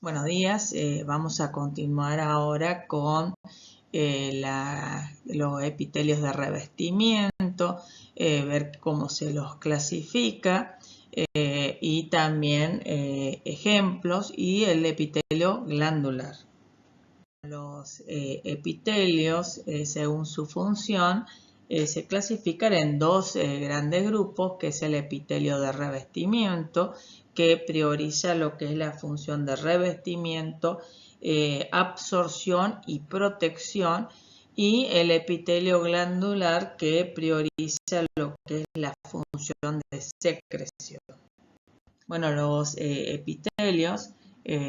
Buenos días, vamos a continuar ahora con los epitelios de revestimiento, ver cómo se los clasifica y también ejemplos y el epitelio glandular. Los epitelios, según su función, se clasifican en dos grandes grupos, que es el epitelio de revestimiento, que prioriza lo que es la función de revestimiento, absorción y protección, y el epitelio glandular, que prioriza lo que es la función de secreción. Bueno, los epitelios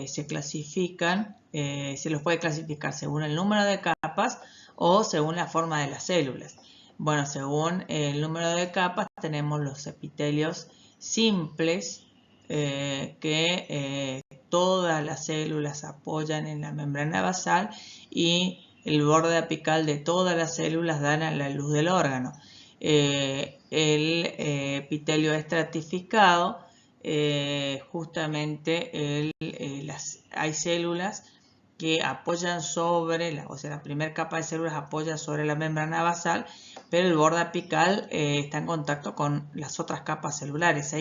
se clasifican, se los puede clasificar según el número de capas o según la forma de las células. Bueno, según el número de capas tenemos los epitelios simples, que todas las células apoyan en la membrana basal y el borde apical de todas las células dan a la luz del órgano. El epitelio estratificado, justamente hay células que apoyan sobre, la primera capa de células apoya sobre la membrana basal, pero el borde apical está en contacto con las otras capas celulares.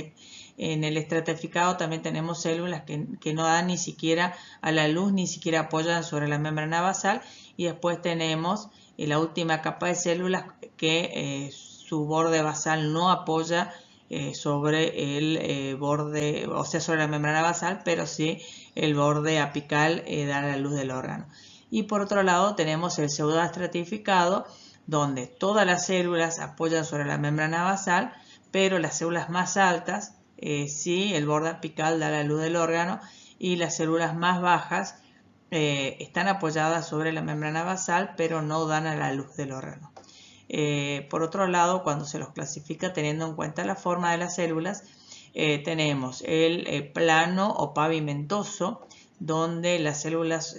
En el estratificado también tenemos células que no dan ni siquiera a la luz, ni siquiera apoyan sobre la membrana basal, y después tenemos la última capa de células que su borde basal no apoya sobre el borde, o sea, sobre la membrana basal, pero sí el borde apical da la luz del órgano. Y por otro lado tenemos el pseudoestratificado, donde todas las células apoyan sobre la membrana basal, pero las células más altas, sí, el borde apical da la luz del órgano, y las células más bajas están apoyadas sobre la membrana basal, pero no dan a la luz del órgano. Por otro lado, cuando se los clasifica teniendo en cuenta la forma de las células, tenemos el plano o pavimentoso, donde las células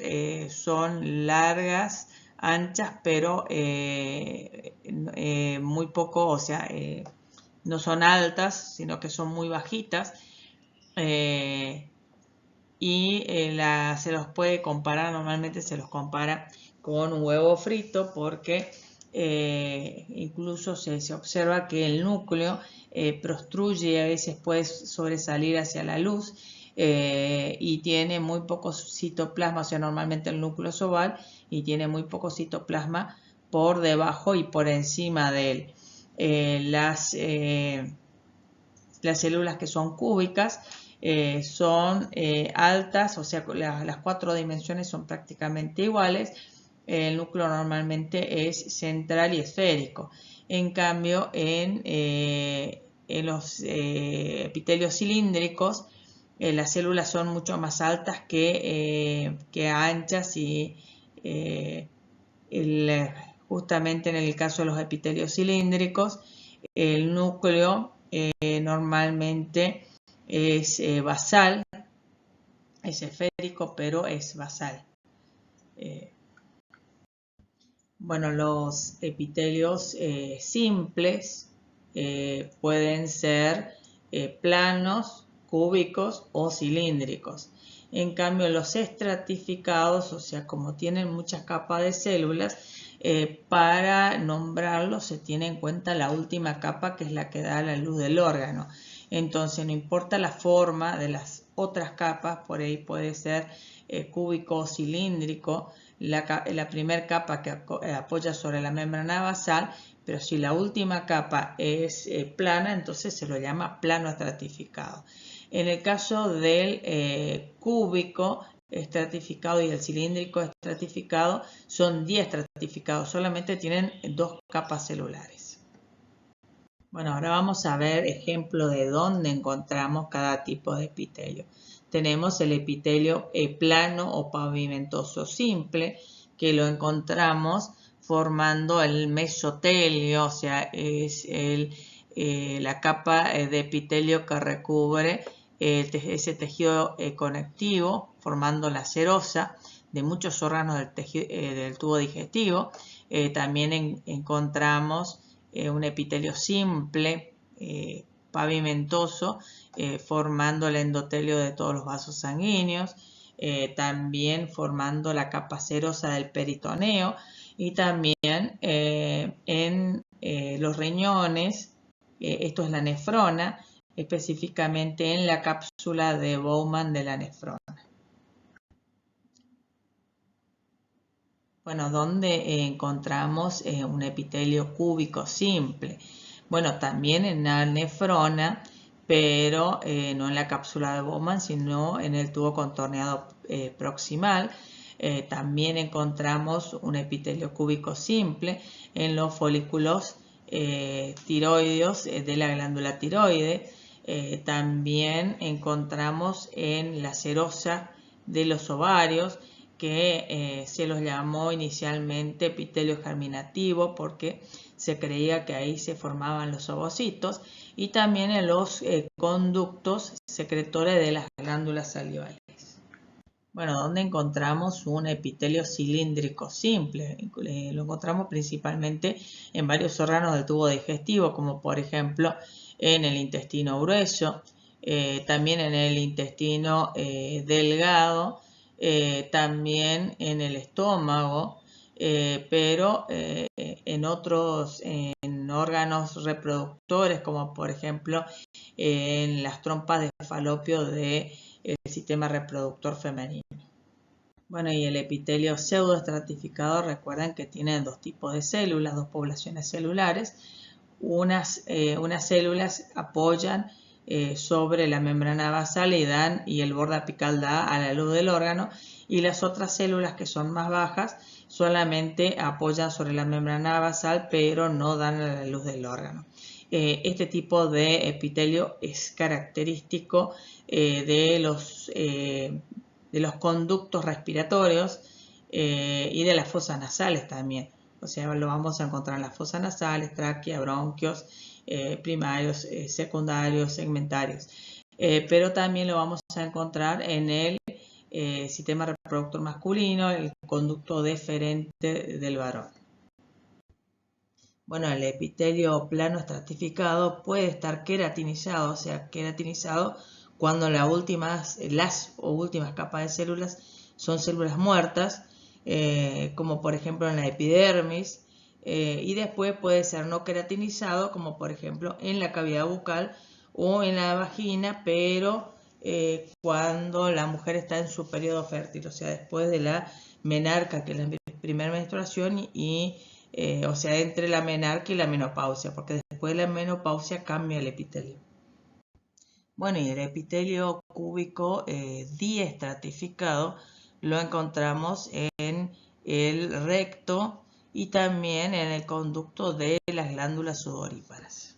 son largas, anchas, pero muy poco, o sea, no son altas, sino que son muy bajitas. Se los puede comparar, normalmente se los compara con un huevo frito, porque incluso se observa que el núcleo prostruye, a veces puede sobresalir hacia la luz, y tiene muy poco citoplasma, o sea, normalmente el núcleo es oval y tiene muy poco citoplasma por debajo y por encima de él. Las células que son cúbicas son altas, o sea, las 4 dimensiones son prácticamente iguales. El núcleo normalmente es central y esférico. En cambio, en los epitelios cilíndricos, las células son mucho más altas que anchas, y justamente en el caso de los epitelios cilíndricos, el núcleo normalmente es basal, es esférico, pero es basal. Bueno, los epitelios simples pueden ser planos, cúbicos o cilíndricos. En cambio, los estratificados, o sea, como tienen muchas capas de células, para nombrarlos se tiene en cuenta la última capa, que es la que da la luz del órgano. Entonces, no importa la forma de las otras capas, por ahí puede ser cúbico o cilíndrico, la primera capa que apoya sobre la membrana basal, pero si la última capa es plana, entonces se lo llama plano estratificado. En el caso del cúbico estratificado y el cilíndrico estratificado, son diestratificados, solamente tienen 2 capas celulares. Bueno, ahora vamos a ver ejemplo de dónde encontramos cada tipo de epitelio. Tenemos el epitelio plano o pavimentoso simple, que lo encontramos formando el mesotelio, o sea, es la capa de epitelio que recubre ese tejido conectivo, formando la serosa de muchos órganos del tubo digestivo. También encontramos un epitelio simple, pavimentoso, formando el endotelio de todos los vasos sanguíneos. también formando la capa serosa del peritoneo y también en los riñones, esto es la nefrona, específicamente en la cápsula de Bowman de la nefrona. Bueno, ¿dónde encontramos un epitelio cúbico simple? Bueno, también en la nefrona, pero no en la cápsula de Bowman, sino en el tubo contorneado proximal. También encontramos un epitelio cúbico simple en los folículos tiroideos de la glándula tiroide. También encontramos en la serosa de los ovarios, que se los llamó inicialmente epitelio germinativo porque se creía que ahí se formaban los ovocitos, y también en los conductos secretores de las glándulas salivales. Bueno, ¿dónde encontramos un epitelio cilíndrico simple? Lo encontramos principalmente en varios órganos del tubo digestivo, como por ejemplo en el intestino grueso, también en el intestino delgado, también en el estómago, pero en otros en órganos reproductores, como por ejemplo en las trompas de falopio del sistema reproductor femenino. Bueno, y el epitelio pseudoestratificado, recuerden que tiene dos tipos de células, dos poblaciones celulares. Unas células apoyan sobre la membrana basal y el borde apical da a la luz del órgano, y las otras células, que son más bajas, solamente apoyan sobre la membrana basal pero no dan a la luz del órgano. Este tipo de epitelio es característico de los conductos respiratorios y de las fosas nasales también. O sea, lo vamos a encontrar en las fosas nasales, tráquea, bronquios, primarios, secundarios, segmentarios. Pero también lo vamos a encontrar en el sistema reproductor masculino, el conducto deferente del varón. Bueno, el epitelio plano estratificado puede estar queratinizado, o sea, queratinizado cuando las últimas capas de células son células muertas, como por ejemplo en la epidermis, y después puede ser no queratinizado, como por ejemplo en la cavidad bucal o en la vagina, pero cuando la mujer está en su periodo fértil, o sea, después de la menarca, que es la primera menstruación, o sea, entre la menarca y la menopausia, porque después de la menopausia cambia el epitelio. Bueno, y el epitelio cúbico diestratificado lo encontramos en el recto y también en el conducto de las glándulas sudoríparas.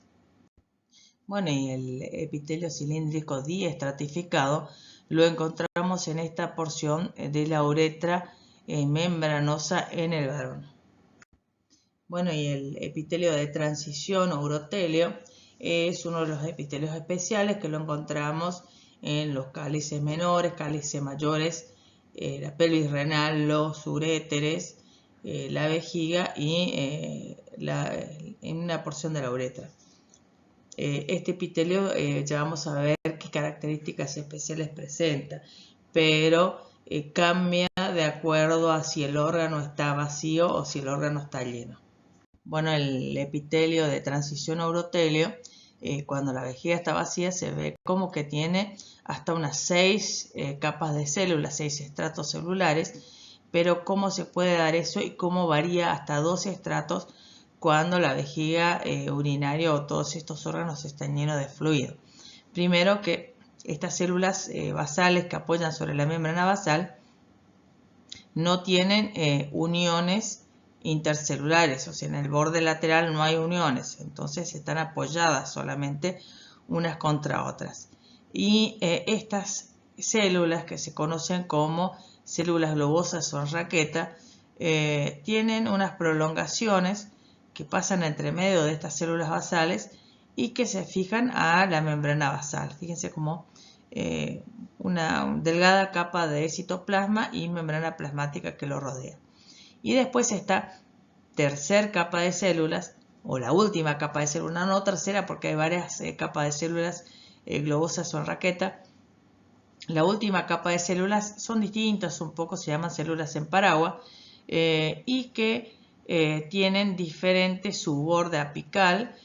Bueno, y el epitelio cilíndrico diestratificado lo encontramos en esta porción de la uretra membranosa en el varón. Bueno, y el epitelio de transición o urotelio es uno de los epitelios especiales que lo encontramos en los cálices menores, cálices mayores, la pelvis renal, los uréteres, la vejiga y en una porción de la uretra. Este epitelio ya vamos a ver qué características especiales presenta, pero cambia de acuerdo a si el órgano está vacío o si el órgano está lleno. Bueno, el epitelio de transición a urotelio, cuando la vejiga está vacía, se ve como que tiene hasta unas 6 capas de células, 6 estratos celulares, pero cómo se puede dar eso y cómo varía hasta 12 estratos cuando la vejiga urinaria o todos estos órganos están llenos de fluido. Primero, que estas células basales que apoyan sobre la membrana basal no tienen uniones intercelulares, o sea, en el borde lateral no hay uniones, entonces están apoyadas solamente unas contra otras. Y estas células, que se conocen como células globosas o en raqueta, tienen unas prolongaciones que pasan entre medio de estas células basales y que se fijan a la membrana basal. Fíjense como una delgada capa de citoplasma y membrana plasmática que lo rodea. Y después esta tercera capa de células, o la última capa de células, no tercera porque hay varias capas de células globosas o en raqueta, La última capa de células son distintas, un poco se llaman células en paraguas, y que tienen diferente su borde apical.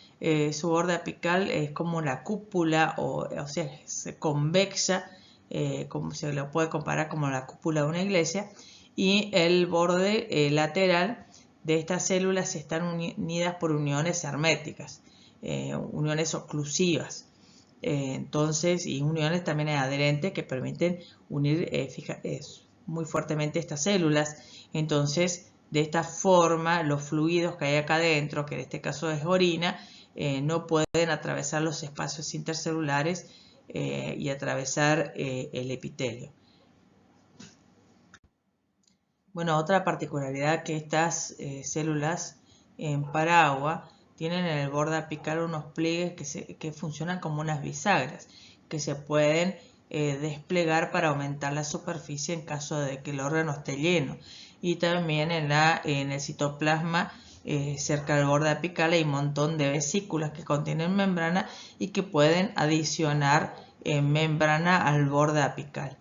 Su borde apical es como la cúpula, o sea, es convexa, como se lo puede comparar como la cúpula de una iglesia, y el borde lateral de estas células están unidas por uniones herméticas, uniones oclusivas. Entonces, y uniones también adherentes que permiten unir muy fuertemente estas células. Entonces, de esta forma, los fluidos que hay acá adentro, que en este caso es orina, no pueden atravesar los espacios intercelulares y atravesar el epitelio. Bueno, otra particularidad que estas células en paragua tienen en el borde apical unos pliegues que funcionan como unas bisagras, que se pueden desplegar para aumentar la superficie en caso de que el órgano esté lleno. Y también en el citoplasma, cerca del borde apical, hay un montón de vesículas que contienen membrana y que pueden adicionar membrana al borde apical.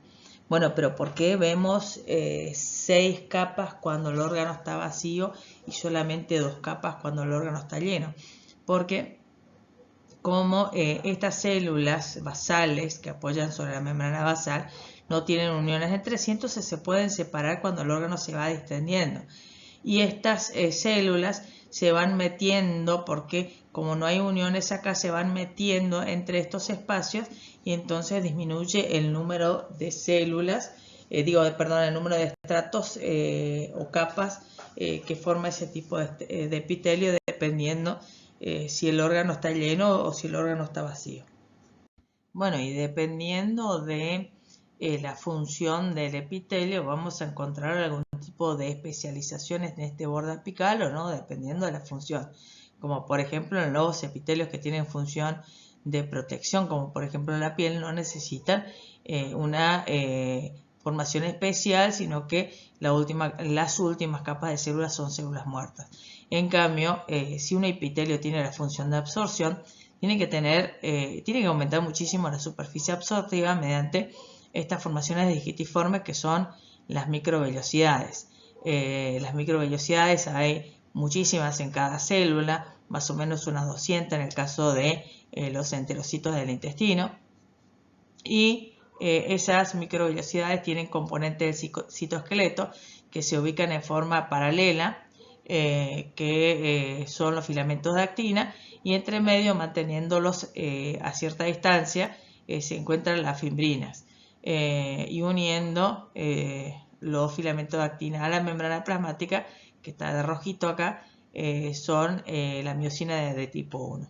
Bueno, pero ¿por qué vemos 6 capas cuando el órgano está vacío y solamente 2 capas cuando el órgano está lleno? Porque como estas células basales que apoyan sobre la membrana basal no tienen uniones entre sí, entonces se pueden separar cuando el órgano se va distendiendo. Y estas células se van metiendo porque como no hay uniones acá, se van metiendo entre estos espacios y entonces disminuye el número de células, el número de estratos o capas que forma ese tipo de epitelio, dependiendo si el órgano está lleno o si el órgano está vacío. Bueno, y dependiendo de la función del epitelio, vamos a encontrar algún tipo de especializaciones en este borde apical o no, dependiendo de la función. Como por ejemplo en los epitelios que tienen función de protección, como por ejemplo la piel, no necesitan una formación especial, sino que las últimas capas de células son células muertas. En cambio, si un epitelio tiene la función de absorción, tiene que aumentar muchísimo la superficie absortiva mediante estas formaciones digitiformes que son las microvellosidades. Las microvellosidades hay muchísimas en cada célula, más o menos unas 200 en el caso de los enterocitos del intestino. Y esas microvellosidades tienen componentes del citoesqueleto que se ubican en forma paralela, que son los filamentos de actina, y entre medio, manteniéndolos a cierta distancia, se encuentran las fimbrinas, y uniendo los filamentos de actina a la membrana plasmática, que está de rojito acá, son la miosina de tipo 1.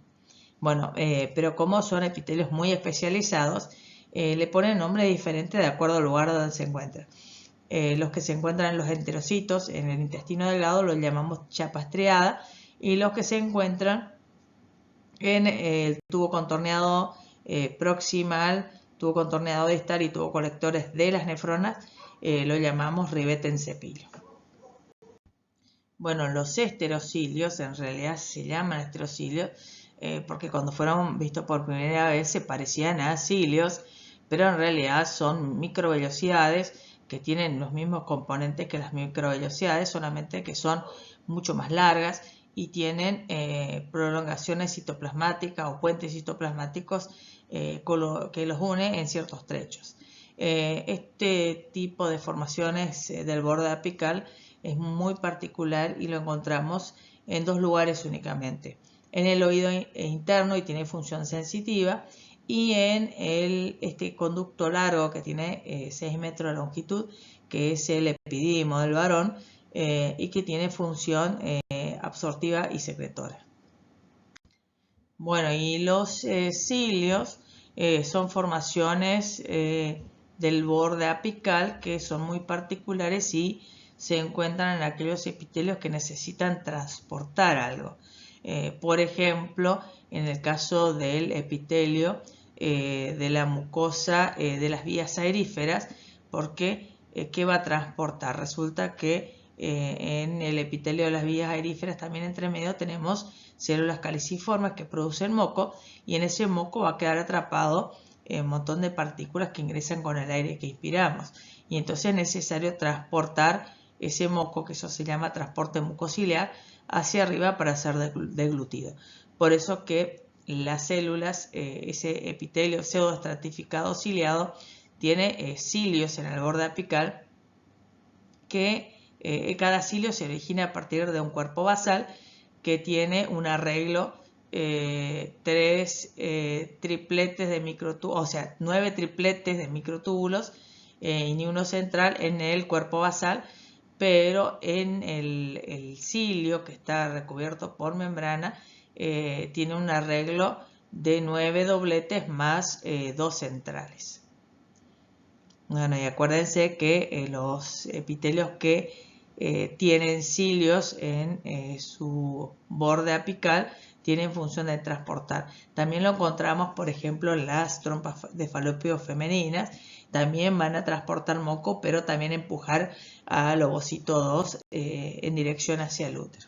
Bueno, pero como son epitelios muy especializados, le ponen nombre diferente de acuerdo al lugar donde se encuentran. Los que se encuentran en los enterocitos, en el intestino delgado, los llamamos chapa estriada, y los que se encuentran en el tubo contorneado proximal, tubo contorneado distal y tubo colectores de las nefronas, lo llamamos ribete en cepillo. Bueno, los esterocilios en realidad se llaman esterocilios porque cuando fueron vistos por primera vez se parecían a cilios, pero en realidad son microvellosidades que tienen los mismos componentes que las microvellosidades, solamente que son mucho más largas y tienen prolongaciones citoplasmáticas o puentes citoplasmáticos que los une en ciertos trechos. Este tipo de formaciones del borde apical es muy particular y lo encontramos en 2 lugares únicamente: en el oído interno y tiene función sensitiva, y en este conducto largo que tiene 6 metros de longitud, que es el epidídimo del varón, y que tiene función absortiva y secretora. Bueno, y los cilios son formaciones del borde apical que son muy particulares y se encuentran en aquellos epitelios que necesitan transportar algo. Por ejemplo, en el caso del epitelio de la mucosa de las vías aeríferas, porque ¿qué va a transportar? Resulta que en el epitelio de las vías aeríferas también entre medio tenemos células caliciformes que producen moco, y en ese moco va a quedar atrapado un montón de partículas que ingresan con el aire que inspiramos. Y entonces es necesario transportar ese moco, que eso se llama transporte mucociliar, hacia arriba para ser deglutido. Por eso que las células, ese epitelio pseudoestratificado ciliado, tiene cilios en el borde apical, que cada cilio se origina a partir de un cuerpo basal que tiene un arreglo, 3 tripletes de microtúbulos, o sea, 9 tripletes de microtúbulos y ni uno central en el cuerpo basal, pero en el cilio, que está recubierto por membrana, tiene un arreglo de 9 dobletes más 2 centrales. Bueno, y acuérdense que los epitelios que tienen cilios en su borde apical tienen función de transportar. También lo encontramos, por ejemplo, en las trompas de falopio femeninas. También van a transportar moco, pero también empujar al ovocito 2 en dirección hacia el útero.